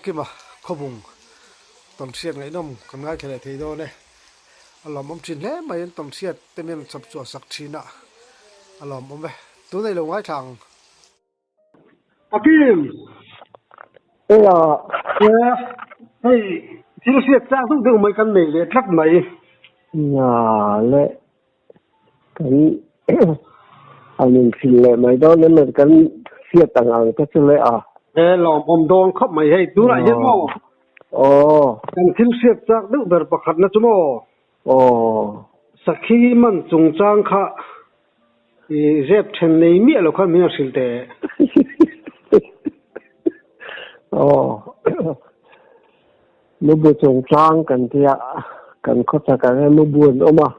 Kima khobung tom siat ngai nom kan ngai khele thei do ne alom om chin le mai tom siat temen sap chu sak thina alom om ve tu nei lo ngai thang Akim, hey, thil siat sang tung tung mai kan nei le thak mai. nhà lệ cái anh mình xin lệ mấy đó nên mình cái siết tầng ăn cái xin lệ à Lom om dong khop mai hey tu la yen mo. ồ Kan thil siat sang du ber pakhat na chumo. ồ Sakhi man chung chang kha. Zep then nei mi lo khan mi sil te. ồ lúc bây giờ trang cần thì cần có tất cả cái lúc buồn ôm à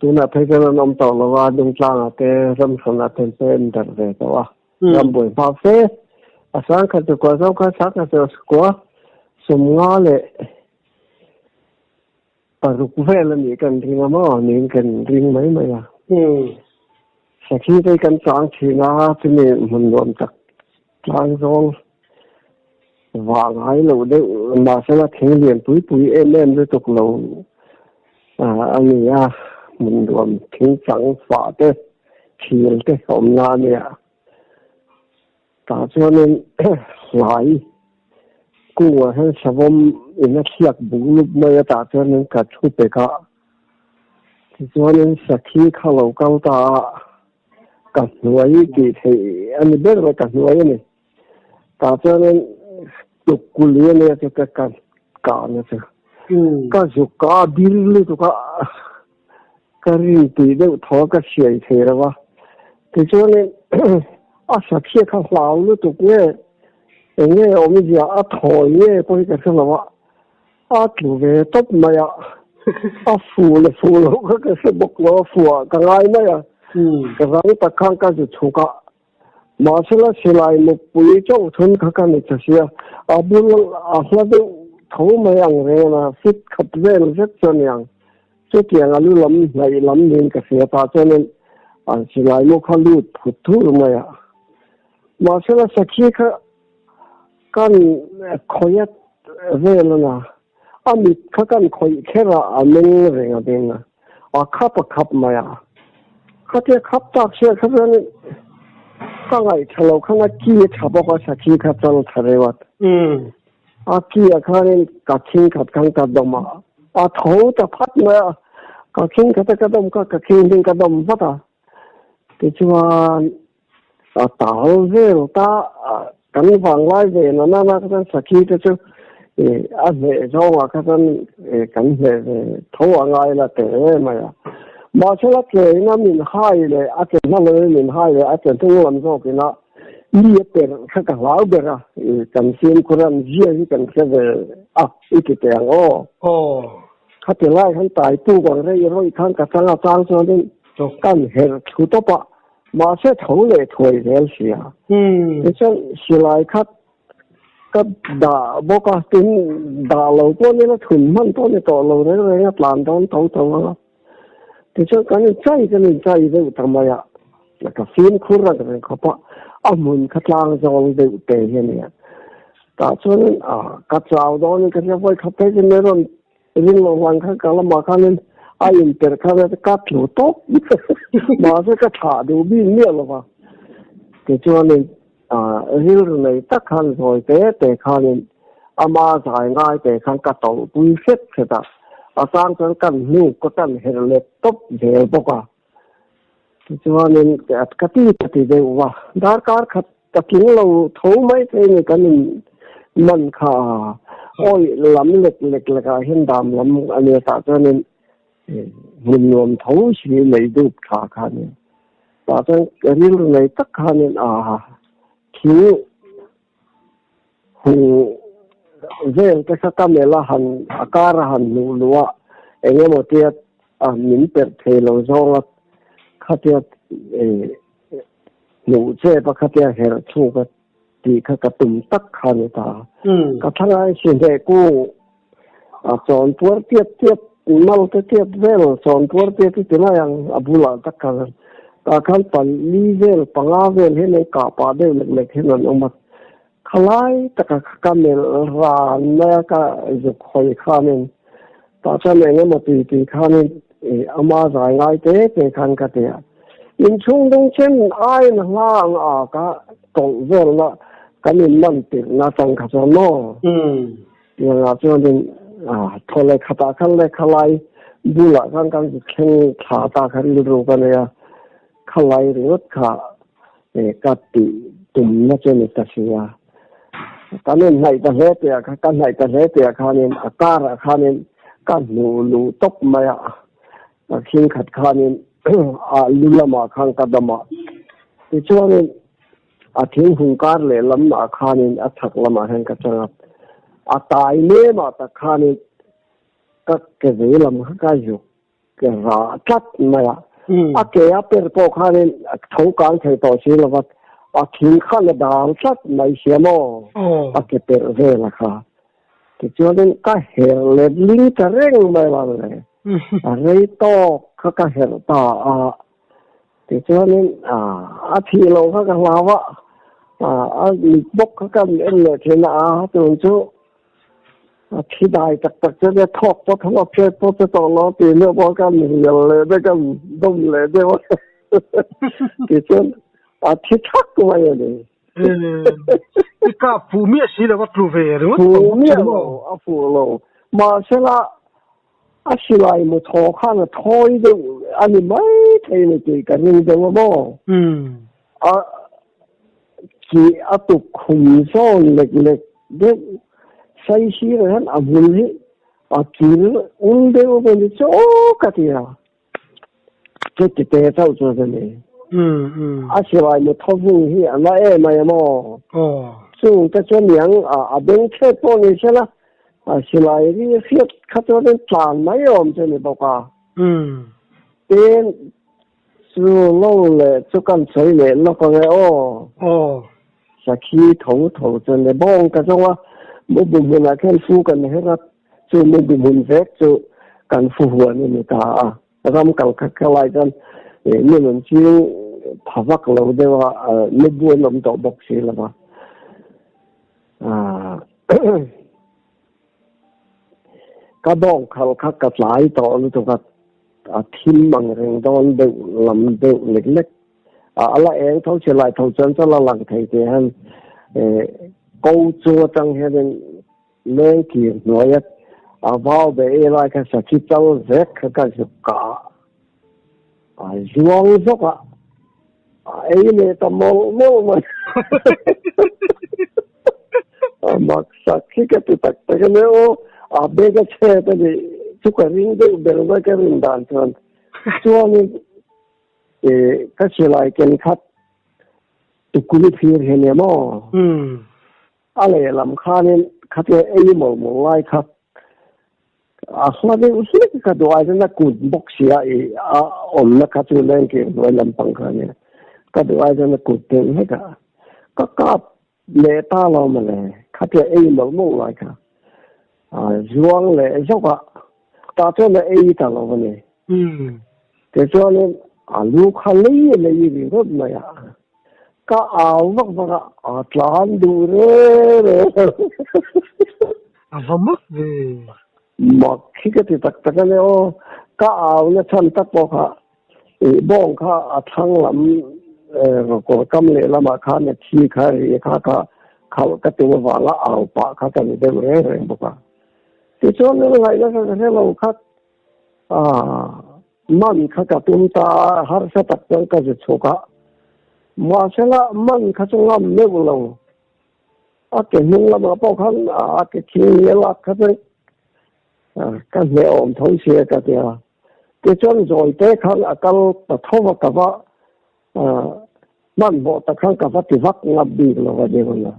tu na thấy cái nó tàu làว่า dung trang à cái ram son là tên tên đặc biệt đó à ram buồn pha phê à sáng cái tụi con cái sáng cái tụi con sum ngõ lệ à rục về là mình cần thì nó mình cần riêng mấy mấy à sau khi cái cần trang thì nó thì mình muốn chắc trang rồi và ngay lâu đấy mà sẽ là thiên liền túi em với tục lâu anh ấy mình muốn thiên chẳng phá thế thì cái hôm nay nè ta cho nên lại cũng hay sớm in siết bụng lúc mới ta cho nên cả chút bề cả cho nên sau khi khâu lâu cao ta cả nuôi thì anh ấy biết là cả nuôi này ta cho nên tục cú liên này cho cái cả này chứ cái dục cả bill này cho cái riêng tí đều tháo cái sợi thế rồi va thì cho nên sao khi cái lão nó tục nghe nghe ông ấy giờ thổi nghe có cái gì mà chủ về tốt mà phụ là cái sự bộc lộ phụ cái ai mà cái này ta khang cái gì chú cả mà sẽ lại một buổi trong thôn các cái này chứ buồn là thấu mấy anh về là fit khắp về là rất cho nhàng cho tiền là lưu lắm nên cái gì ta cho nên sẽ lại một cái lưu phụ thu mà sẽ là khi cái khói về là na mình cái khói kia là mình về cái bên khắp mà cái khắp tác sẽ khắp nên cái này theo lâu cái này kia chả bao cái kia khắp trong thay vậy kia cái này cái kia khắp cái đông mà thấuจะพัดมาก็คิงก็ดมก็คิงดิงก็ดมพัดที่ชัวตาเวลตากันฟังไล่เวนั่นก็สักทีที่ชัวเวจงก็กันเวทว่าไงล่ะแต่ไม่มาช่วยเกี่ยนะมินให้เลยเกี่ยนั่นเลยมินให้เลยเกี่ยทั้งวันก็กินนะนี่เป็นข้าวเหลาเบอร์กันเสียงคนนั้นเยี่ยมกันแค่อีกแต่โอ้เขาจะไล่ขั้นตายตู้ก่อนได้ยังอีกขั้นกับสังฆาส่วนนี้กันเห็นชุดต่อมาเสียถงเลยถอยเร็วเสียดิฉันสิไล่คัดก็ด่าบอกว่าถึงด่าเราตัวนี้นะถุนมันตัวนี้ต่อเราเนี่ยนะปลานตอนแล้วดิฉันกันใจเรื่องทำไมแล้วก็ฟิล์มคู่รักกันเขาปะมุนขัดล้างจองเดือดเตะเนี่ยแต่ส่วนกัดสาวตอนนี้ก็จะไปขับไปจนเรื่องลงวันข้างกันแล้วมาข้างนั้นอินเตอร์ข้างนั้นกัดหลุดตกมาสักขาดูบินเนี่ยหรอวะแต่ส่วนนี้เรื่องในตักขันซอยแต่ข้างนี้มาสายง่ายแต่ข้างกัดต่อปุยเซ็ตเสร็จสร้างจนกันนู่ก็ตั้งเฮลเล็ตตบเดี๋ยวบอกว่าที่ว่าเนี่ยกติเดียวว่าดาร์การขัดตะกิ้งเราทุ่มไม่ใช่เนี่ยกันมันข่าโอ้ยล้ำเล็กแล้วก็เห็นดำล้ำอันนี้ตาเจ้าเนี่ยมันรวมทุ่มชีวิตเลยดูขาเนี่ยตาเจ้าเรื่องในตักขาเนี่ยคิ้วหูเจ้าก็สักการเมล่าหันอาการหันลัวเองหมดที่มินเปิดเทโลโซงข้าเทียหนูเจ้าข้าเทียเฮร์ชูก็ตีข้ากระตุ้มตักขานี่ตาก็ทั้งไอ้สิ่งที่กูสอนตัวเทียบมัลเทียบเวลสอนตัวเทียบที่เป็นอะไรอย่างบุลาตักขาตาขั้นปันลีเวลปังอาเวลให้ในกาปาเดลเล็กๆให้มันออกมา khalai taka kamel ra na ka ju khoi khanin ta cha ne mo ti khanin ama zai ngai te khan ka te in chung dong chen ai na lang a ka tong vel na kanin man ti na tang kha so no ya la cho nên thole khata khan le khalai bula kan khen tha ta khan lu ka ne ya khalai rut kha ka ti tum na chen ta sia kanin nai ta he te ka kan nai ta he te khanin akara khanin kan lu tok ma ya khin khat khanin lulama khang kadama ti chuanin thing hungkar le lam na khanin thak lama hen ka changa tai ne ma ta khanin ka ke ve lam ka ju ke ra chat ma ya ke ya per po khanin thau kan thai to si lawat thing khan dal chat mai siamo ke per ve la kha ti chuanin ka hel le ling ta reng mai la le rei to ka hel ta thì cho nên thì lâu các cái lao lịch bốc các cái em là thế nào tôi cho thì đại tất cho nên thọc có thằng học chơi có cho nó thì nó bao cái mình là cái đông là đấy thì cho thì chắc của mày này cái phụ miệt gì là bắt lùi về đúng không phụ miệt phụ lâu mà sẽ là chỉ lại một thọ khăn là thôi đâu anh mấy thầy này chỉ cần nhìn được mà chỉ tụ khủng số lịch để xây xí rồi hắn vui chỉ đều bên chỗ cái gì cái tế sao cho thế này chỉ lại một thọ vui hi anh ấy mà xong cái chỗ miếng bên kia bao nhiêu chứ là chỉ lại đi phiết khát cho đến tràn mấy ôm cho nên bao cả bên su lâu lệ cho căn sấy lệ nó có cái sẽ khi thấu cho nên bong cái trong mỗi buồn là cái phu cần hết á cho mỗi buồn vét cho cần phu huấn nên người ta làm cần cái lại cho nên mình chỉ thảo vắc lâu để mà mới buồn làm tổ bốc xí là mà cái bong khâu khắc cái lại tổ nó thuộc thiên bằng rừng đòn đều làm đều lịch lịch là em thấu trở lại thấu chân cho là lần thầy thì hắn câu chua tăng hay là lên kia nói vào để lại cái sự chỉ trâu rét cái sự cả duong dốc ấy này tao mong mà mặc sắc cái cái này bây giờ chơi thì chúc cái ring đều đều cái ring đàn thôi cho nên cái sự lại cái khát tụi cũng phiền hè nè mà ale làm khá nên khát cái ấy một lại khát sao đây usually cái đồ ai nó cũng bốc xia nó khát cho nên cái đồ làm bằng khá nè cái đồ ai nó cũng tiền hết cả các lệ ta lo mà lệ khát cái ấy một lại khát duong lệ dốc ta cho nên ấy ta lo mà nè thế cho nên lúc khali lấy gì hết mà ka awak baka atlan dure avamuk ve makhi ka ti tak ne ka aw na chan tak po kha bong kha athang lam ko kam le lama kha ne thi kha ri kha ka tu wa la aw pa kha ka ni de re boka ti cho ne ngai la ka ne lo kha man kha ka tum ta har sa tak ka ju choka mà sẽ là mình khá trong lòng nếu lòng cái nhung là mà bao khăn cái chuyện này là cái mẹ ôm thấu xe cái gì cái chân rồi cái khăn cái thâu vào cái vợ mình bỏ cái khăn cái vợ thì vắt ngập đi là vậy đó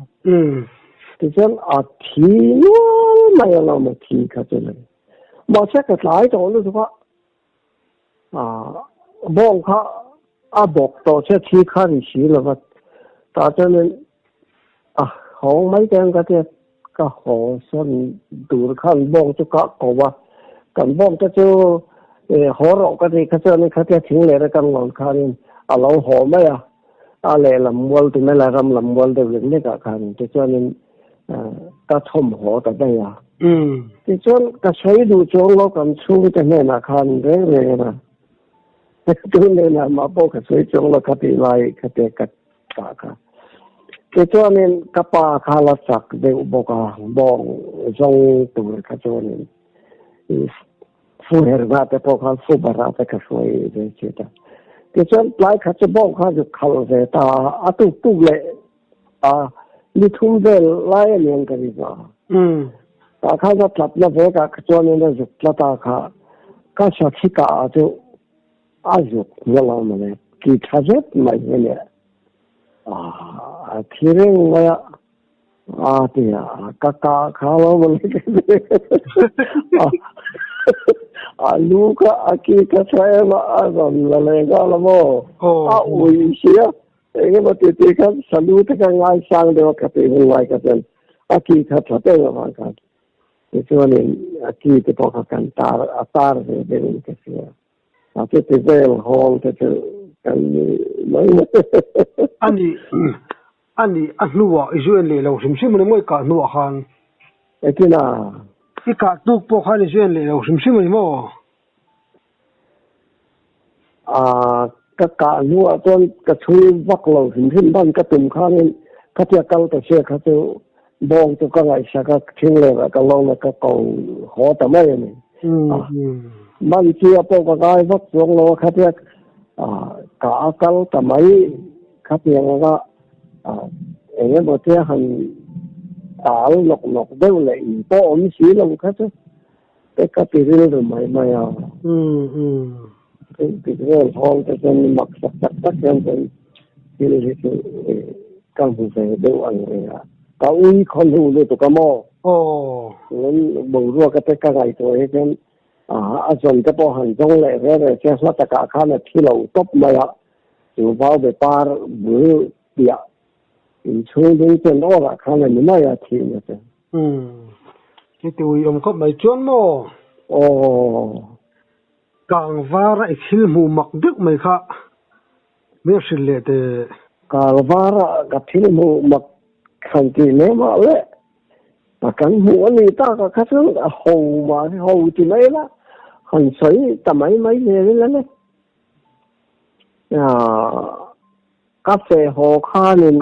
cái chân thì nó mày là một thì cái chuyện này mà sẽ cái lái cho nó thôi bông khá bọc tổ chức thi khăn xí là vật ta cho nên họ mấy cái họ xuân đủ khăn bông cho các cậu cần bông cho họ rộng cái gì cái cho nên cái tiếng này là cần lòng khăn lâu họ mấy lệ làm mual thì mới là làm mual đều lên đấy cả khăn thì cho nên ta thom họ ta đây thì cho cái xây đủ cho nó cầm xuống cái này là khăn đấy mà cho nên là mà bao cái xây cho nó cái lại cái cả cái cho nên cái pa khá là sắc để bao cái bong trong tuổi cái cho nên phù hợp với cái bao cái phù hợp với cái xây để chứ ta cái cho lại cái cho bao cái khâu về ta tu lệ đi thung về lại liền cái gì đó ta khai ra thật là về cái cho nên là dục là ta cái sao khi cả cho dục là làm này kỳ thay mà này thì là thì cái khá là mình lu cái cái sai mà rồi là cái mo ui xía cái mà thì cái salu cái ngay sang được cái tình ngoài cái tên cái thật là là mà cái cho nên cái bao cái tar về bên cái gì cái về hall cái mấy anh nuwa Israel le lo sim ni moi ka nuwa khan cái nào ka tu po khan Israel le lo sim ni mo cái nuwa ton cái chui vak lo sim ban cái tum khan cái cái cái xe cái bong cho cái ngày sa cái thing le cái long cái cầu họ tao mấy này ban kia po cái vak long lo cái cả cái tao mấy cái cái em một cái hành lọc đều lại bỏ ông xí lòng cái chứ cái tiền rồi mày cái phong cái chân mặc sắc cái căn phòng về đều ăn rồi cái uy con hưu được cái mò nên bầu rùa cái ngày tuổi cái dần cái bộ hành trong lại rồi cái số tất cả khăn là thi lậu top mày chủ vào về par bữa bịa chung đến trên đó là khăn là mấy à thì vậy cái tuổi ông có mấy chuyện mò càng va ra xil mu mặc đức mày khá mấy sự lệ thì càng va ra cái xil mu mặc khăn thì nếu mà lệ mà càng mua này ta cái khác là hầu thì mấy đó hành sấy tầm mấy gì đấy đấy cà phê hồ kha nên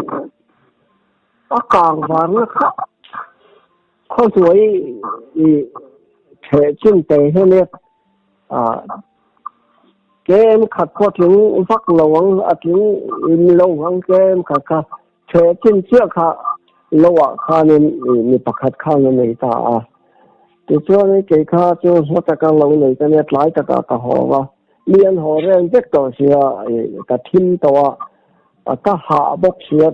càng vào nó không tuổi thể chân tế hơn nè cái em khát có tiếng vắt lâu tiếng lâu hơn cái em khát thể chân chưa khát lâu khát nên mình bắt khát khát nên này ta thì cho nên cái khát cho số tất cả lâu này cái này lại tất cả cả hồ và liên hồ lên rất多是cái thiên tổ cái hạ bốc xịt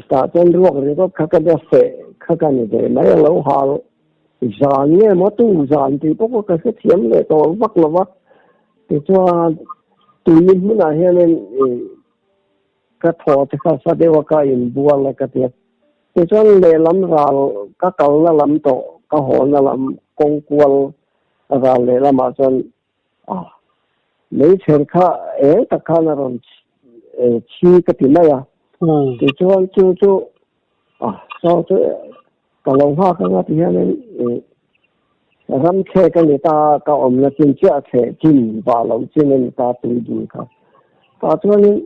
ta chân ruộng thì có cái phệ cái này để mấy lâu hà dàn nghe mà tu dàn thì có cái thiếm để tổ vắt là vắt thì cho tự nhiên nó hiện lên cái thọ thì cái sao để cái in bùa là cái thiệt thì cho nên làm ra cái cầu là làm tổ cái hồ là làm công quan ra để làm mà cho mấy chuyện khác tất cả là làm chi cái gì này thì cho sau đó cái lòng hoa cái này thì nên làm thế cái người ta cái ông là chính xác thế chính và lòng chính nên ta tự nhiên cả cho nên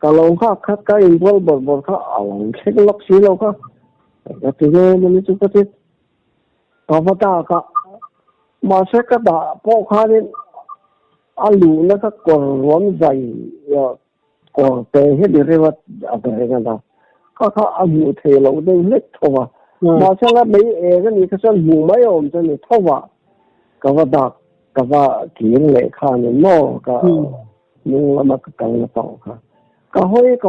cái lòng hoa cái bol cái lòng thế cái lốc xí lâu cái thứ này mình chúng ta biết cái cái mà sẽ cái đã bỏ khai nên alu nó cái còn rốn dày còn tệ hết đi rồi cái đó cái alu thì lâu đến hết thôi mà sẽ là mấy cái này cái sản phẩm mấy ông cho nên thôi cái kiến lệ khai nên nó cái nhưng mà cái là tao cái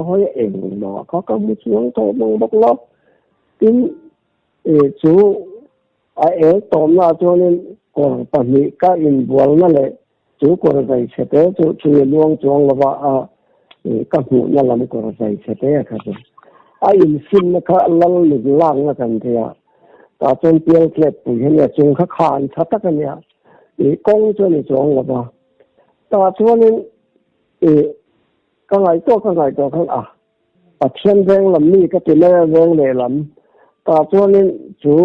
hơi em nó cái một chuyện thôi bằng bọc lót tin chú tóm là cho nên còn phần này cái in buồn nó lại chú còn dạy sẽ thế chú luôn chuông là vợ các phụ nhân làm còn dạy sẽ thế cả rồi in xin nó khá lăng lực lang là cần thế ta trên tiêu kẹp thì hiện giờ chúng khá khăn thật tất cái này công cho nên chuông là vợ ta cho nên ngày to khang à thiên veng làm mi cái tiền này veng này làm ta cho nên chú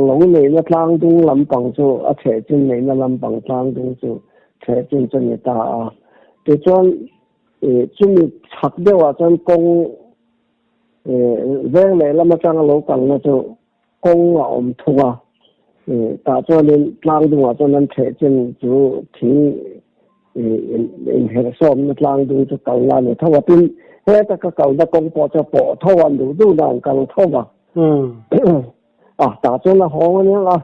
lâu này nó lang tung làm bằng chú à thể chân này nó làm bằng lang tung chú thể chân chân người ta à để cho chú mình chặt掉啊真公veng này làm mà trang lâu bằng nó chú公啊我们拖啊ta cho nên lang tung à cho nên thể chân chú挺hệ xóm nó lang tung cho cầu là này thôi mà tin thế ta cái cầu nó công bỏ cho bỏ thôi anh đủ đang cầu thôi mà ta cho là họ nữa là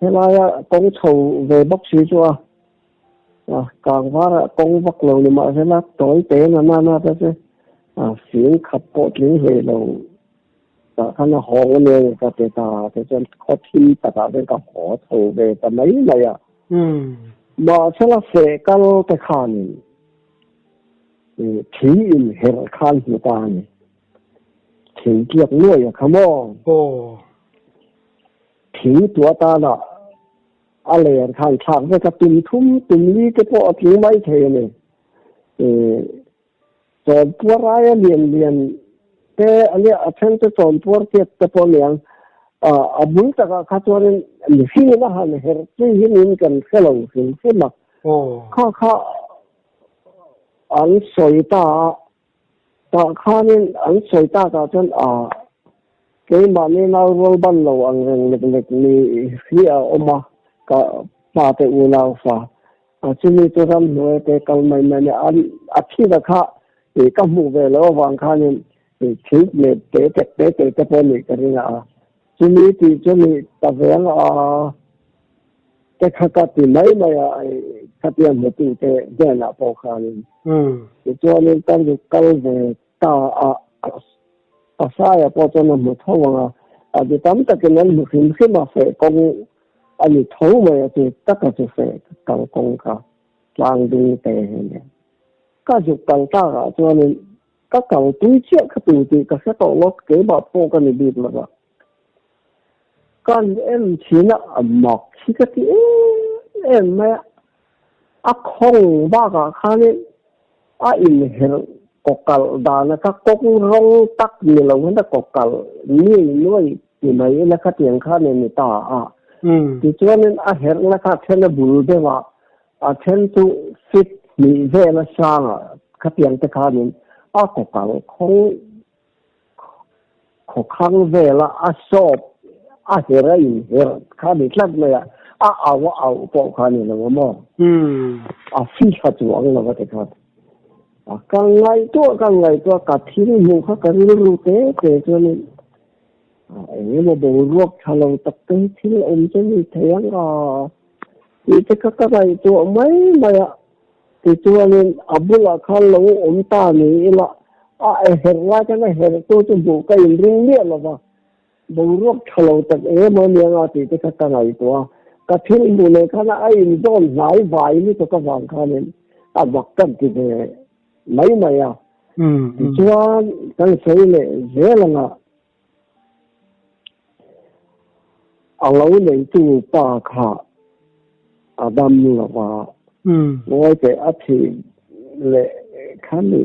thế là công thầu về bác sĩ cho càng hóa là công vật lâu nhưng mà thế là tối tế nó thế phiến khắp bộ tiếng về lâu ta khá là họ nữa cái ta thế cho có thi ta bên cả họ thầu về ta mấy này mà thế là sẽ cao cái khăn chỉ in hệ khăn người ta này chỉ việc nuôi come on chỉตัวตาละอะไรคันทางก็ตุ้มทุ่มตุ้มนี้ก็พอถึงไม่เทเนี่ยจอนปัวร้ายเรียนแต่อันนี้อาจารย์จะจอนปัวเก็บแต่พอเนี่ยบุญตะก็ตัวนี้ที่นะฮะเนี่ยที่นี่กันแค่เราถึงมาข้าอันสวยตาข้านี่อันสวยตาก็จนcái mà nên nào rồi ban đầu anh lịch ni khi mà cả ba cái u nào phá cho nên tôi làm rồi cái câu này anh khi đó khác thì các mục về lo vàng khác nên thì chỉ để cái phần này cái này cho nên ta về cái khác thì mấy mà khác tiền một tí cái nào bỏ khác nên cho nên ta được câu về ta saya po cho nó một thâu thì tóm tất cả những hình khi mà phải công anh thấu mà thì tất cả đều phải cầu công cả lang đi tệ này các dục cầu ta cho nên các cầu túi chiếc các túi thì các cái tổ lót kế bảo po cái này bị mà con em chỉ là mọc chỉ cái gì em mà không ba cả khá nên in hiểu kokal dana ka kokung rong tak ni lo henda kokal ni noi ti mai la ka tiang kha ne ta ti chuan a her la ka thena bul de wa a then tu fit ni ve la sa ka tiang te kha ni a kokal khang ve la a sop a hera in her kha ni tlat le a aw po kha ni lo mo a fi kha chuang lo ka te kha càng ngày tua cả thiên nhiều khác cả lưu tế để cho nên em mà bổ ruột thà lòng tập cái thiên ông cho nên thấy thì các ngày tua mấy mà thì tua nên abula khăn lòng ông ta này là hẹn ra cho này hẹn tôi cho bổ cái riêng miệng là vào bổ ruột thà lòng tập em mà miệng thì các ngày tua cả thiên bổ này khăn ai don lái vải như các vàng khăn nên mặc cần thì mấy mày thì chúa cái xây này dễ là ngà lâu này tu ba khá đam là và ngồi cái thì lệ khá này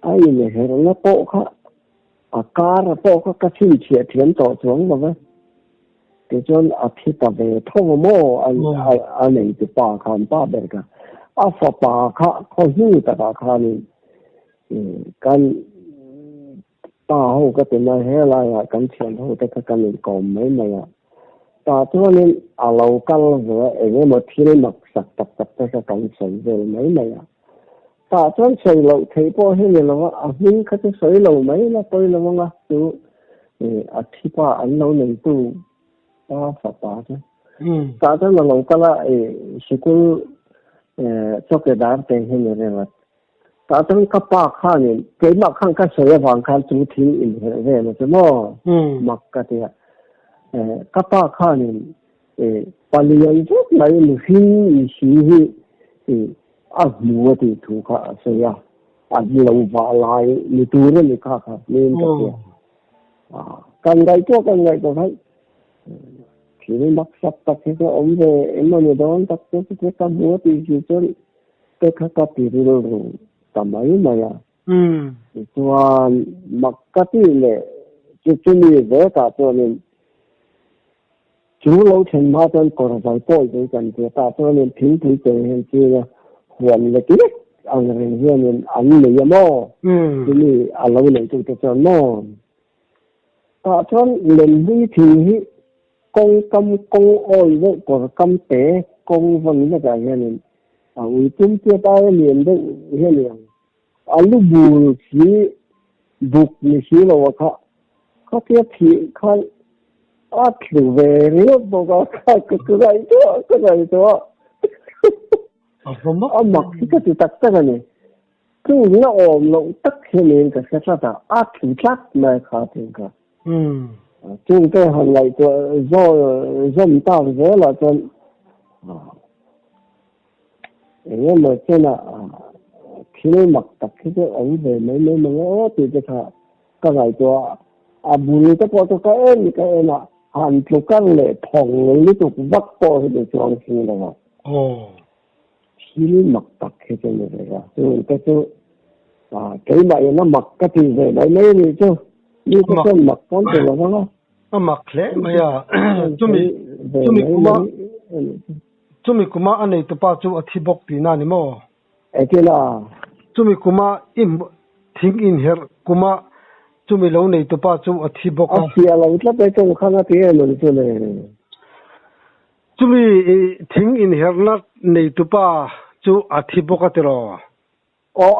ai này hệ nó bộ khá cá là bộ khá cái thiên chia thiên tổ xuống mà vậy cái cho thì ta về thông mô anh này thì ba khá ba bề cả phá bà khá có hữu tất cả khá này căn ta hậu cái tiền này hết lại căn tiền hậu tất cả căn này còn mấy này ta cho nên lâu căn rồi em mà thiên mặc sạch tập tất cả căn sợi về mấy này ta cho sợi lâu thấy bao nhiêu là nhưng cái sợi lâu mấy là tôi là mong chú thì ba anh lâu này tu ta phá bà chứ ta cho là lâu căn là sự cho cái đám tiền hay như thế mà ta trong các ba khăn này cái mặc khăn cái sợi vàng khăn chú thiên in về mà chứ mà mặc cái gì các ba khăn này bây giờ rất là nhiều khi mua thì thu cả sợi lâu vào lại như tu rồi cả nên cái ngày tôi thấy thì nó mắc sắp tập cái ông về em mà người đó tập cái mua thì chỉ cho cái khác tập thì rồi tầm ấy mà ya cho mặc cái gì này chú mi về cả cho nên chú lâu chân mà chân còn phải bồi cái cần thì ta cho nên thiếu thiếu cái hiện chưa hoàn là cái anh này hiện nên anh này mà chú mi anh lâu này tôi cho nó ta cho nên đi thì công cam công oi với còn cam tế công vân cái cái này 우리 쯤때 따에 미는데 해요. 알루 부시 북니시로 와카 카티아 피칸 아트베리오 보가 그가 있어. 막 그때 딱딱하네. 그 우리가 엄청 딱 해낸 그 세사다 아트plat말 같은가. 좀 더 한라이 좀 다르게라 좀 nhưng mà thế là khi nó mặc tập cái ống về mấy nó thì cái ngày cho bùi cái cái là hàng chục cái lệ phòng lấy tục vắt po để cho anh là khi nó mặc tập cái này là rồi cái này nó mặc cái gì về mấy thì chứ như cái mặc con thì là nó mặc lẽ mà chúng mình cũng anh ấy tụi ba chú thi bốc tí na nè mò. Cái là chúng mình cũng im thính in her cũng chúng mình lâu này tụi ba chú thi bốc. Thì là lúc đấy tôi không có tiền rồi chứ này. Chúng mình thính in her này tụi ba chú thi bốc cái rồi.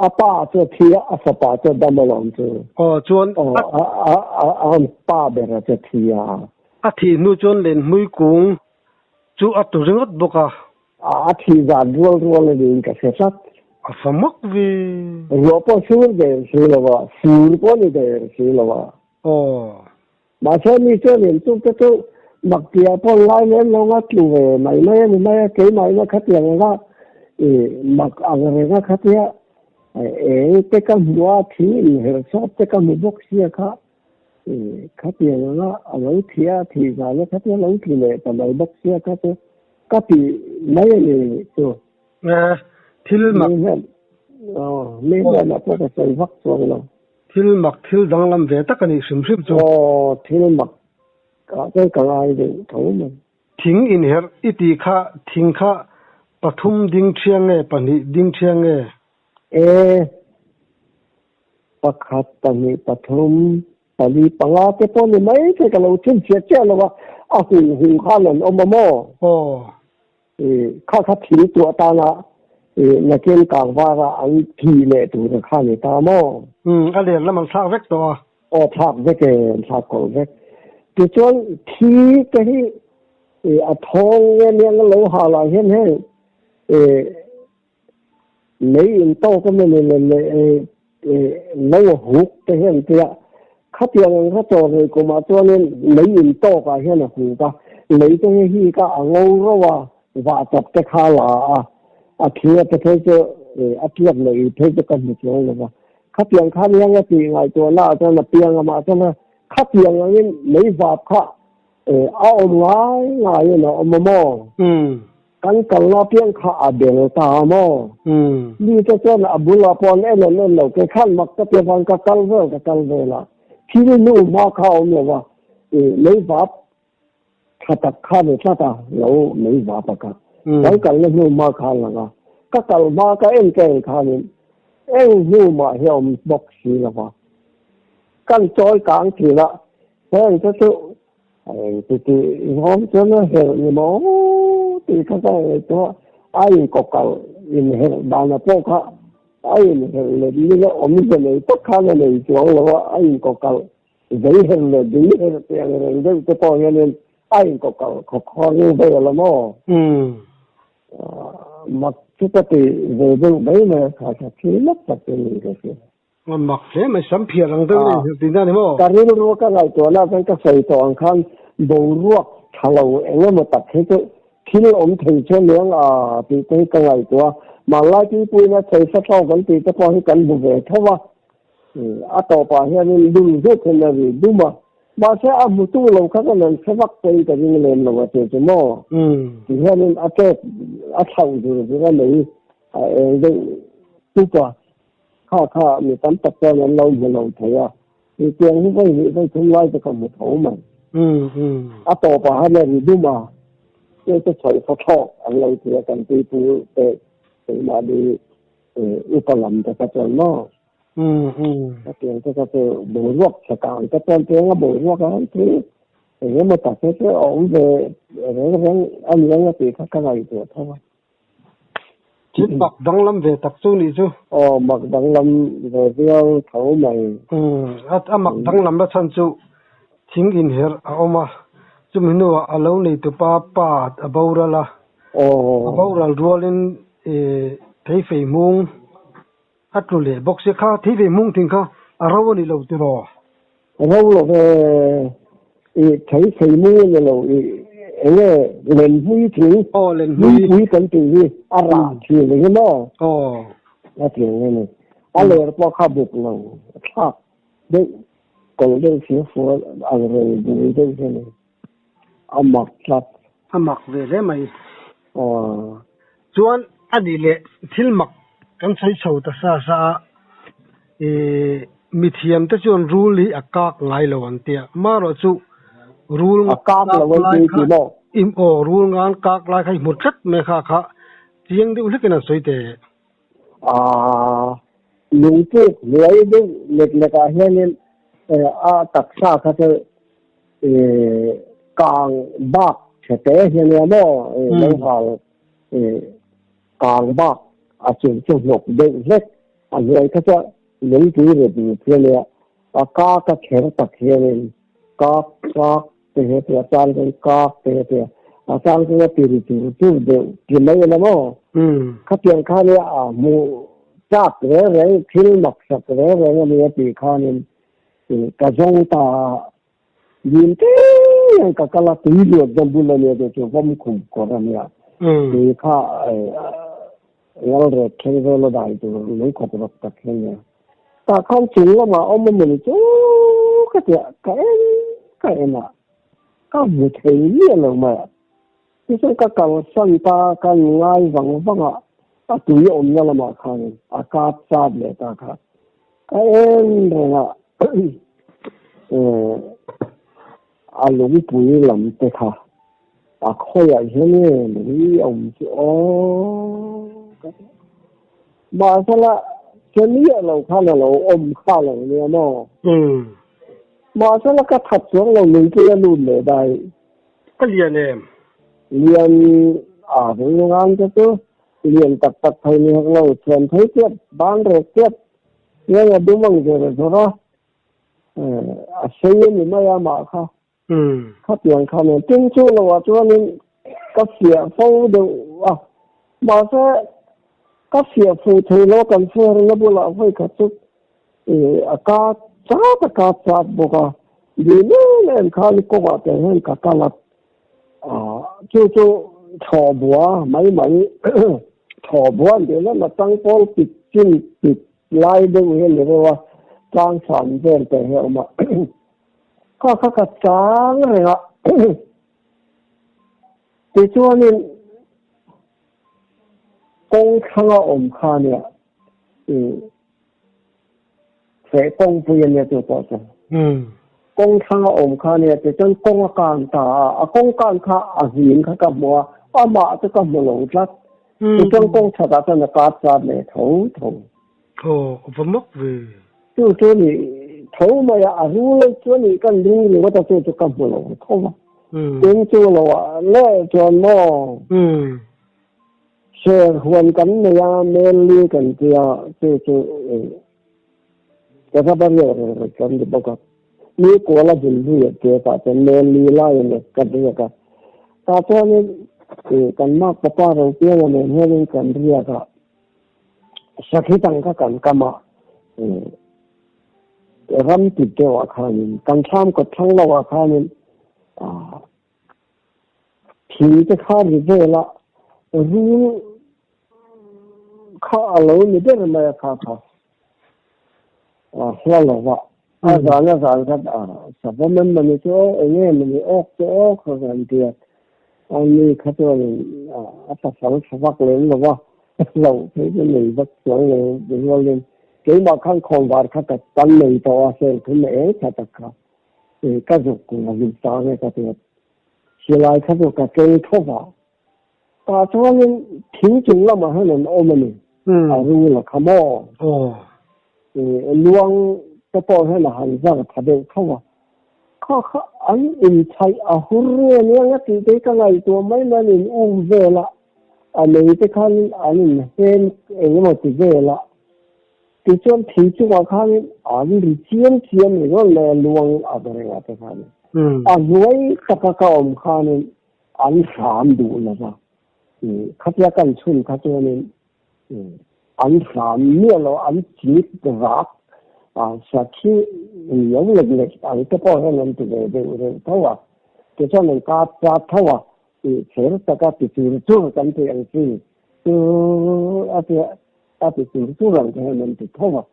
Apa cho thi apa cho đam lòng chứ. Chuan ba bè cho thi thi nu chuan lên mũi cung. Chú tụi rừng bốc thì ra ruột lên cái xe sắt. Phạm mắc vì. Ruột bao nhiêu để xí là vậy, phù bao nhiêu để xí là vậy. Mà sao mi cho nên tôi mặc kia bao lai lên nó ngắt luôn về mấy cái máy nó khát tiền ra, mặc ăn rồi nó khát tiền, cái mua thì hiểu sao cái mua bốc xe khác. khát tiền nó lấy thìa thì là nó khát tiền lấy thì này tầm này bốc xe khát tiền các thì mấy này rồi thiếu mặc mấy cái là có cái xây vắt rồi nó thiếu mặc thiếu đang làm việc tất cả những sự sự cho thiếu mặc cái ai để thấu mình thính in her ít khá thính khá pathum ding thiang nghe pani ding thiang nghe pakhat pani pathum pani panga te pon mai te ka lo chin che che lo wa a hu kha lon o mo kha kha thi tu ta na na ken ka wa ra an thi le tu ra kha ni ta mo a le la man sa vek to thak vek thak ko vek tu chon thi ke hi a thong ne lo ha la hen he lấy in to cái mình lấy hút cái hiện tượng khát tiền khát trò rồi cũng mà cho nên lấy in to cái hiện là hút ta lấy cái hi cái ngâu rồi và tập cái khá là kia cái thế chứ kia lấy thế chứ cần một chỗ là khát tiền thì ngàyตัวน่าจะlà tiền mà cho nên khát tiền nên lấy vào khá ao ngay nó mà kan kalna pian kha abel ta mo ni to chen abula pon elen lo ke khan mak ta pe van ka kal ve la khi nu ma kha om lo wa lấy vap khata kha ne ta lo lấy vap ka kan kal nu ma kha la ga ka kal ma ka en ke kha ni nu ma hiom bok si la wa kan choi kang thi la hen to thì hôm cho nó hiểu như mó thì các cái cho ai có cầu in hiểu đàn là phố khác ai hiểu là đi nó ổn định này tất cả là này chỗ là ai có cầu giấy hiểu là đi hiểu tiền là đấy cái bao nhiêu nên ai có cầu khó như vậy là mó mà chúng ta thì về đâu đấy mà phải khí lắm tập cái gì cái mặc thế mà sắm phiền rằng đâu thì ra đấy mò cái này nó cái này chỗ là cái xây toàn khăn đồ ruột thằng nào anh em mà tập thế chứ khi nó ổn định cho miếng thì cái này của mà lại cái bụi nó xây sát sau vẫn thì cái bao cái bụi về thôi mà tàu bà hiện nên đúng rất là gì đúng mà sẽ một tu lâu khác là sẽ bắt tay cái gì lên là vậy chứ mò thì hiện nên cái thầu rồi cái này đấy tu bà ข้ามีตั้งแต่ตอนนั้นเราไม่เราเถียมีเตียงที่ไม่ทุ่มไล่จะกับหมดหัวมันต่อไปให้เราดูมาจะใช้เขาชอบอะไรเถียกันตีปูแต่มาดีอุปลัมจะกระจายนอกก็เตียงจะกระจายบุรวกสกัดก็ตอนเตียงก็บุรวกกันที่อย่างนี้มาตัดเสื้อออกvềอันนี้ก็ตีข้าก็อะไรเถียเท่านั้นchít bạc đăng lâm về tập su này chứ mặc đăng lâm về tiêu thấu mày mặc đăng lâm bắt chân chú chính in her mà chú mình nói alo này tụ pa about ra la about ra rualin thấy phải mung at rồi lệ bốc xe khá thấy phải mung thình khá rau này lâu từ rồi rau là về thấy phải mung này lâu lên huy thì lên huy cần từ gì ra thì lấy cái đó là tiền này lấy bao khắp bụng nào khắp đấy còn đây phía phố ăn rồi đi đây thế này mặc về đấy mày chuan đi lệ thil mặc kan sai chho ta sa mi thiam ta chuan rule hi akak ngai lo an tia ma ro chu rule akak la wai ti mo im rule ngan kak lai khai mut chat me kha chiang de ulik na soite lung pu lei de le ka hian taksa kha te kang bak chete hian ya mo lo hal kang bak chung lok de lek lei kha cha lung pu re bi phele ka kher tak hian ka te he te chal de ka te asal ke ti tu de ki mai la mo kha pian kha le mu chap re thil mak sak re me ti kha ni ka jong ta yin te ka kala ti lo dam bu le de to vom khum ko ra ya ti kha yal re thil lo dai to lo ko to tak ne ta khang chin la ma om me ni chu ka ti ka na ka bu thei ni lo maที่สุดก็เก่าสั้นตากันง่ายวังตุยอมยาละมาคันอากาศซาบเลยตาค่ะก็เองเนี่ยอาลุงปุยลำเตค่ะค่อยอย่างนี้นี่อมจิมาซะละเช่นนี้เราข้าเราอมข้าเราเนี่ยเนาะมาซะละก็ถัดช่วงเราหนึ่งที่นู่นเลยได้ก็เรียนเองเรียนโรงงานก็ตัวเรียนตัดไทยนี่เราเรียนไทยเทียบบ้านเรียนเทียบเนี่ยดูมั่งเจอเลยเพราะเสียนี่ไม่ยากมากค่ะเขาเปลี่ยนเขาเนี่ยจริงๆเราว่าตัวนี้ก็เสียฟูดูมาซะก็เสียฟูเทโลกันเสียแล้วบุหรี่ไฟกระตุกอากาศจ้าบุกดีเนี่ยเขาลิโก้ว่าแต่เห็นกับกาลัดจู่ถอบัวไม่ถอบัวเดี๋ยวนั้นตั้งโป๊ะปิดจิ้มปิดไล่ดึงเห็นเลยว่าจ้างสามเดือนแต่เหรอมาก็กระจางเลยอ่ะที่ช่วงนี้กงข้างอมคาเนี่ยเสกกงเปลี่ยนเนี่ยตัวต่อจากกงข้างอมคาเนี่ยจะจนกงการตากงการข้าหินข้ากับบัวมาจะกับบัวหลงจัดจะจนกงชะตาจนกาดจัดเนี่ยถผมมักเว้จู่นี่ถมาอย่ารู้เลยจู่นี่กันรู้เลยว่าจะกับบัวหลงถมาจู่เราเล่จนมอเชื่อหวนกันเนี่ยเมลีกันเดียวจู่จะทำอะไรกันดีบ้างนี่กว่าเราจะรู้อย่างเดียวแต่เมลีไล่เนี่ยกันเรียกกันแต่ตอนนี้กันมากป้าเราเที่ยวเนี่ยเรื่องกันเรียกกันสักที่ตั้งกันกมารำติดเดียวข้านี่กันข้ามกับทั้งเราข้านี่ที่จะข้ารีเดละรู้ข้าเราไม่ได้มาข้าเราว่าอาจารย์ก็สับมันนี่ก็มันออกกันเดียวอันนี้เขาตัวนี้ตัดสังสวักเลยหรือว่าเราที่จะหนีวักสวยเลยเดี๋ยวเราเรียนแก cái mà khăn không vào khát cái tăng này to sẽ cái này khát cái cái dục của mình sao này cái chỉ lại khát cái thô vào ta cho nên thiếu chúng là mà hơn ôm mình rồi là khám luang cái bộ hay là hành ra thật đấy không à có anh in thay hurry này cái ngày tuổi mấy năm in về là anh ấy cái khăn anh em mà thì về là thì trong thị trường mà khăn anh đi chiên rồi là luang ở đây là cái khăn rồi tất cả các ông khăn anh làm đủ là sao khát ra cần xuân khát cho nên anh làm nhiều là anh chỉ rác sa khi những lực lực anh cái bao nhiêu năm về thâu cái cho nên cả thâu thì sẽ tất cả thì chủ cần thì anh chỉ thì chủ rằng cái nên thì thâu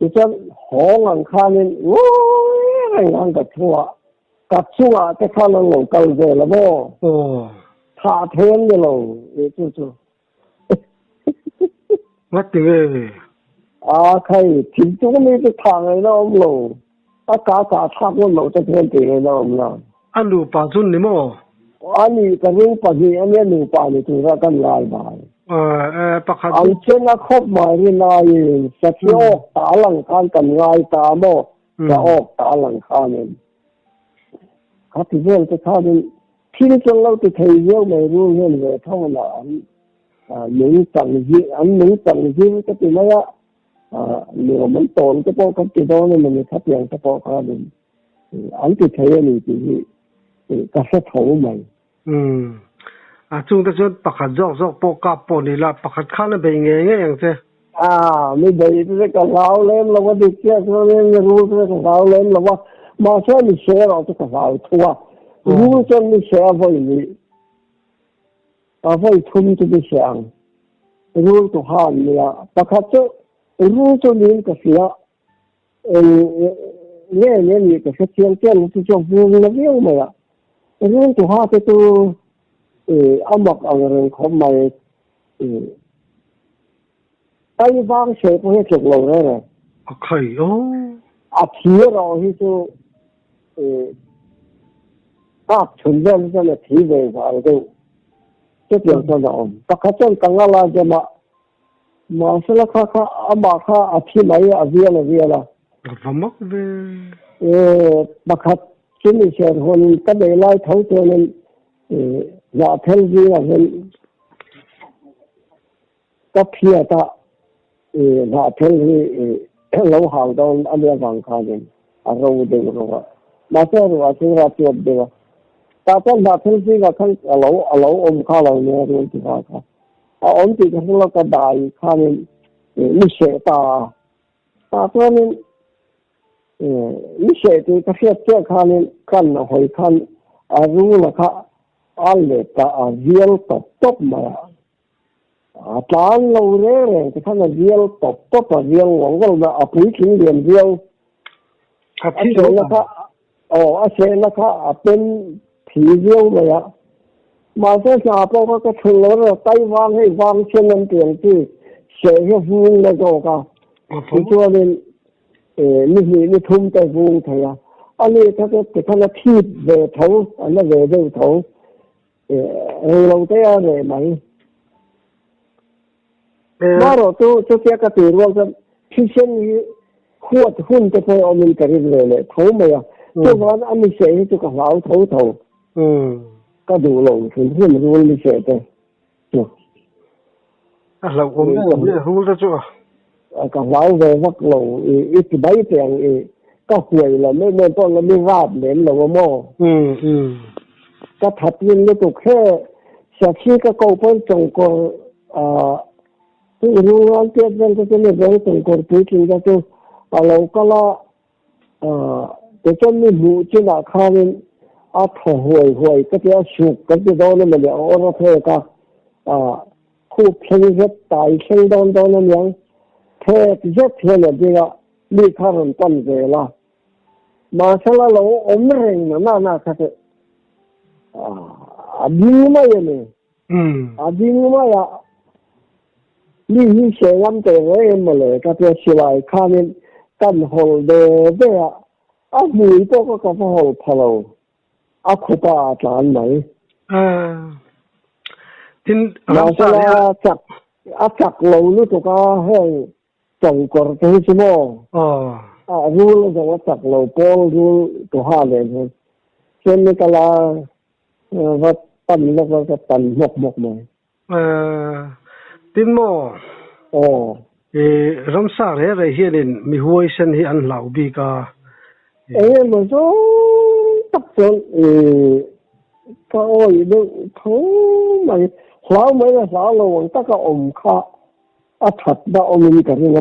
cái cho họ ăn khăn ôi anh cái thua cả chung cái khăn nó cầu về là vô thà thêm cái lâu chứ mất tiền cái thì chúng mình cái thằng này nó ông lâu cả thằng nó lâu cho thêm tiền nó ông lâu anh đủ bao nhiêu năm mà anh ấy cái những bao nhiêu anh ấy đủ bao nhiêu chúng ta cần lại bài bác hạt anh trên nó khóc mà đi này sẽ thiếu ta lăng khăn cần ngay ta mà sẽ ta lăng khăn này cái thì về cái khăn này khi trong lâu thì thầy yêu mày luôn hơn về thâu là những tầng gì anh những tầng gì cái gì này nếu mình tồn cái bộ cái đó nên mình phát hiện cái bộ cái này anh thì thấy anh thì cái sẽ thấu mày chúng ta sẽ bắt hạt dọc bộ cặp bộ này là bắt hạt khăn là bị nghe như thế mình thấy cái gạo lên là cái gì kia cho nên luôn cái gạo lên là mà sao mình sẽ vào cái gạo thua如果你想会你，会冲这个想，如果好你啊，把它做，如果你个想，你个是这样就叫不了用没了，如果好这都，阿莫阿个人可买，台湾谁不会做路的？可以哦，提了去就，存在这样的体位啥的都，这边说的把它真刚刚来的嘛，马是了看马提买别了，怎么的？把它真的是和你跟你来投资人，那天子啊人，个皮啊他，那天子老行到安尼房看见，肉的个，那这个是话做的。ta có là thông tin là không ở lẩu ôm khá là nhiều rồi thì phải ôm thì không là cái đại khá nên như sẽ ta cho nên như sẽ thì cái việc kia khá nên cần hỏi khănรู้là khá alle ta real top mà tán lâu rồi thì khá là real top và real ngon là ở cuối kinh điển real sẽ là khá sẽ là khá bên thì yêu vậy ạ mà cái nhà bao cái thằng lớn tay vang trên lên tiền thì sẽ cái vuông là đâu cả thì cho nên như thum tay vuông thầy à anh ấy cái là thịt về thấu anh ấy về đâu thấu lâu tới rồi mày mà rồi tôi cái tiền luôn thì xem như khuất hun cái thôi ông mình cái này thấu mày à tôi nói anh ấy sẽ cho cả lão thấu cái đủ lâu thì không luôn đi sẽ thế là ôm hú ra chỗ cái lão về vắt lâu ít cái bấy tiền cái quầy là mấy con là mấy vạt đến là mò cái thật nhiên nó cũng thế sau khi cái câu point trồng có cái luôn ăn tiết lên cái này về trồng có túi tiền cái tôi lâu cái là cái chân mình vụ trên là khá nên thở hồi cái sụp cái đó nó mình ở nó thế cả khu phiên rất tại phiên đó nó nhang thế rất thế là gì ạ đi khá là quan về là mà sao là lâu ốm rình nó cái đi mà vậy nè đi mà ya นี่เสียงแต่เองมาเลยก็จะสลายข้านี่กันหอลเดเดียอ่ะมือตัวก็กับหอลพะโลอ่ะคุปอาจารย์ไหมทินเราจะจักเรานี่ตัวก็ให้จังกอร์ที่ชั่วโมงรู้แล้วว่าจักเราปอลรู้ตัวห้าเลยเช่นนี้ก็ลาว่าตันแล้วก็ตันหมกไหมtin mo ramsa re hianin mi huai san hi an hlau bi ka mà số tập trung cái ôi nó thấu mày hlau mấy là hlau luôn tất cả kha thật đã mình cái gì mà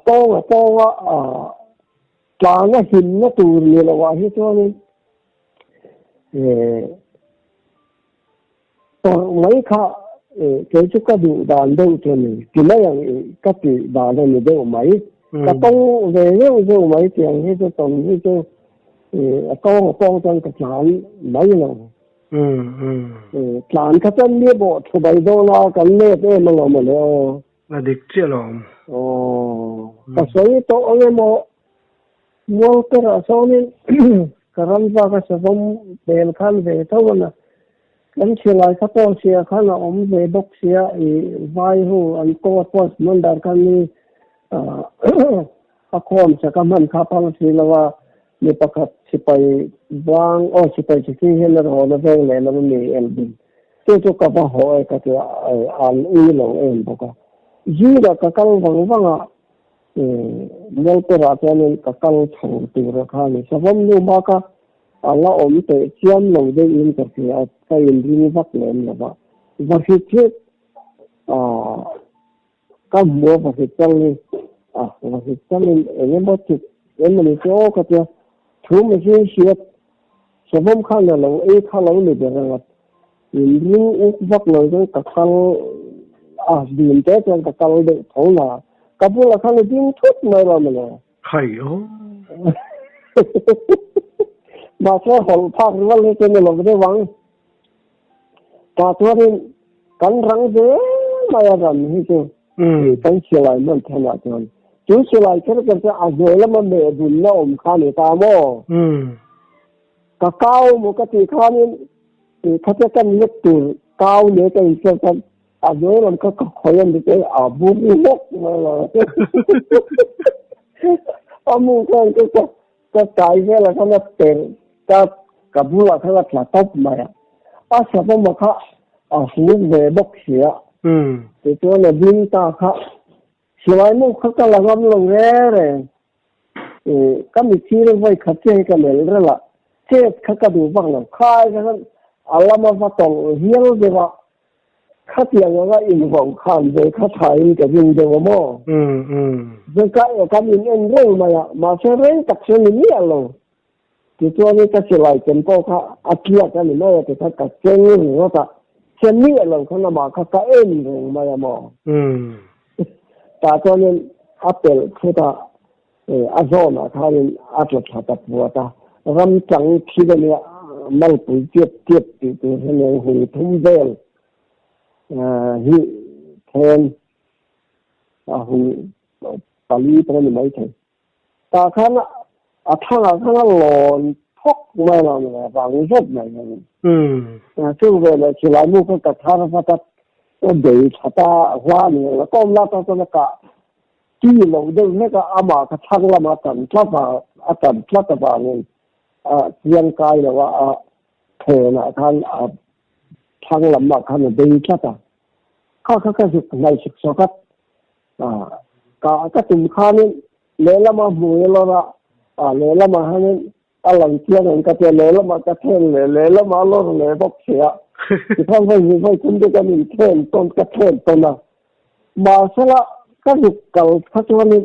to là nó hình nó tù như là vậy cho nên mấy kha cái chút cái đủ đàn đâu cho mình cái này cái đàn này mình đâu mấy cái tông về đâu mấy tiền hay cho tổng hay cho con trong cái chán mấy lần chán cái chân đi bộ thu bài đâu là cái này để mà làm là được chưa lòng cái số to anh em mua cái là số này cái rắn ra cái số bông bền khăn về thôi mà kan silai ka to sia khana ve dok sia vai hu an ko post mandar kan ni a khom sa ka man kha pal silawa ni pakhat sipai wang sipai chi hen ro na ve le na ni elbin to ka ba ho ka te an u lo en boka ji da ka kal wang mel pe ra ta ni ka kal thong tu ra kha ni sabam nu ba ka Allah te chiam lo de in ka sia ka in ri vak len la ba va hi che ka mo va hi chang ni va hi chang ni en ba chi en ni cho ka te thu me chi sia sabam kha la lo kha lo ni de ra in ri u vak lo de ka kal din te ka kal de thau la ka bu la kha ni din thut mai ra ma la khai mà cái hồn phát nó lên trên là cái vắng cả tôi thì cắn răng dễ mà làm gì chứ cắn xì lại mình thay lại thôi chú xì lại cái rồi là mình để bùn nó khá người ta mò cả cao một cái thì khá nên thì cái căn nước từ cao nhớ cái rồi làm cái khỏi ăn cái bùn nước mà là mua cái là cái tiền cái bùa cái là top mà sao mà khác phụ về bốc xía thì tôi là viên ta khác xíu mua khác là ngâm lòng rồi cái mình chỉ là vậy khác chơi cái này rồi là chết khác cái đồ vàng là khai cái Allah mà phát tổng hiểu đượcว่าkhácอย่างcái in vòng khám về khác thay cái viên đồ mà rồi cái mình ăn rồi mà sẽ lấy tập sự này luôn thì cho nên cái sự lại chân bao cả kia cái này nói thì cái chân như nó ta chân như là không làm mà cái em rồi mà ta cho nên Apple khi ta Amazon ta nên Apple ta bùa ta ram chẳng khi cái này mang bụi tiếp thì cái này hùng thung bèn hi thêm hùng Bali cái này mấy thế ta khán thằng lòn phốc mai là vàng rất này chứ về là chỉ lại mua cái thằng phát để ta hoa này là con la ta nó cả chỉ lâu đâu mấy cái ama cái thằng là mà tận thoát vào này riêng cái là thế là thằng làm mà thằng để thoát cái việc này sự số cả cái tình khăn lấy làm mà mua là lấy làm mà hắn lần tiền cái lấy làm mà cái thêm lấy làm mà lo lấy bốc xía thì không phải như vậy cũng được mình thêm tôn nào mà sao là cái dục cầu các chỗ này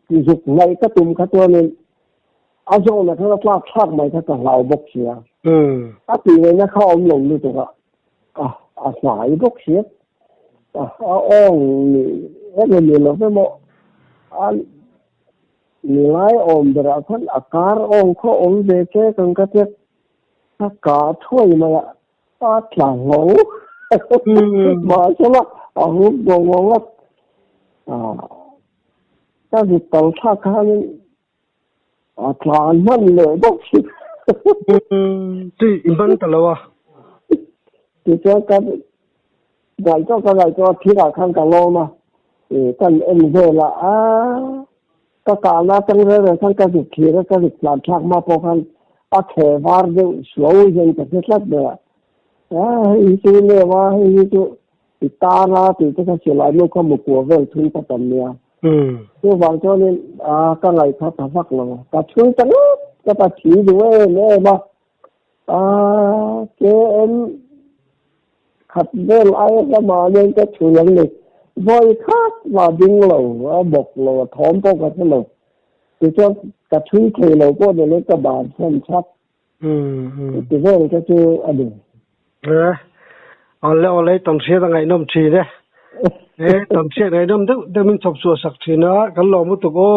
dục này cái tụm các chỗ này chỗ này nó phát mày cái lão bốc xía thì nó không lồng được rồi phải bốc xía cái này nó phải một nilai berakhan akar ko deke kangkatnya ka thui ma atlang masalah hút đồ ngon lắm cái gì tàu xa khăn tràn mất lửa bốc xịt thì iban talawa thì cho cái gài cho khi nào khăn cả lô mà thì cần em về là cái cả na trong rồi cái gì kia cái gì làm chắc mà bỏ khăn khe var de slow dân cái thiết lập được itu ne wa itu itara thì cái sự lại nó có một cuộc về thun ta tầm nha tôi vào cho nên cái này thật là vất lòng cả chuối trắng cái ta chỉ đuôi nè mà cái em khát về lại cái mà nên cái chủ nhân này voi khác và đinh lầu bọc lầu thóm bọc cái lầu thì cho cả chuối thì lầu có để lấy cái bàn xem chắc thì về cái chứ được ole tam sia da ngai nom chi de tam sia ngai nom de min chop su sak chi na kan lo mu tu ko